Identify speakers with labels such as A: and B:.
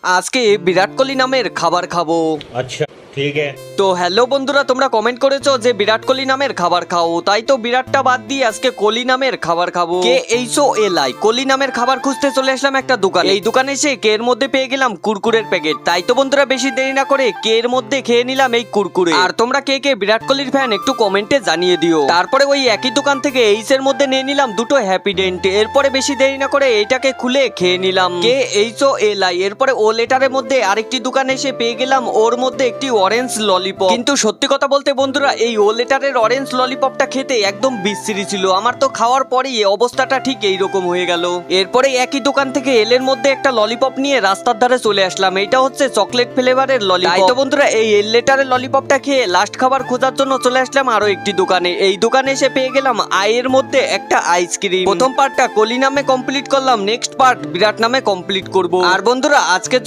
A: আজকে বিরাট কোহলি নামের খাবার খাবো।
B: अच्छा ठीक है।
A: তো হ্যালো বন্ধুরা, তোমরা কমেন্ট করেছো যে বিরাট কোহলি নামের খাবার খাও, তাই তো বিরাটটা বাদ দিয়ে আজকে কোহলি নামের খাবার খাবো। কে এইসো এলাই কোহলি নামের খাবার খুঁজতে চলে আসলাম একটা দোকানে। এই দোকানে এসে কে এর মধ্যে পেয়ে গেলাম কুরকুরের প্যাকেট। তাই তো বন্ধুরা বেশি দেরি না করে কে এর মধ্যে খেয়ে নিলাম এই কুরকুরে। আর তোমরা কে কে বিরাট কোহলির ফ্যান একটু কমেন্টে জানিয়ে দিও। তারপরে ওই একই দোকান থেকে এইস এর মধ্যে নিয়ে নিলাম দুটো হ্যাপি ডেন্ট। এরপরে বেশি দেরি না করে এইটাকে খুলে খেয়ে নিলাম কে এইসো এলাই। এরপরে ও লেটারের মধ্যে আরেকটি দোকানে এসে পেয়ে গেলাম ওর মধ্যে একটি অরেঞ্জ ললিপপ। কিন্তু সত্যি কথা বলতে বন্ধুরা, এই ও লেটারের অরেঞ্জ ললিপপটা খেতে একদম বিশ্রী ছিল। আমার তো খাওয়ার পরেই অবস্থাটা ঠিক এইরকম হয়ে গেল। এরপরে একই দোকান থেকে এল এর মধ্যে একটা ললিপপ নিয়ে রাস্তার ধারে চলে আসলাম। এইটা হচ্ছে চকলেট ফ্লেভারের ললিপপ। তাই তো বন্ধুরা এই এল লেটারের ললিপপটা খেয়ে লাস্ট খাবার খোঁজার জন্য চলে আসলাম আরো একটি দোকানে। এই দোকানে এসে পেয়ে গেলাম আইয়ের মধ্যে একটা আইসক্রিম। প্রথম পার্টটা কোহলি নামে কমপ্লিট করলাম, নেক্সট পার্ট বিরাট নামে কমপ্লিট করব। আর বন্ধুরা আজকে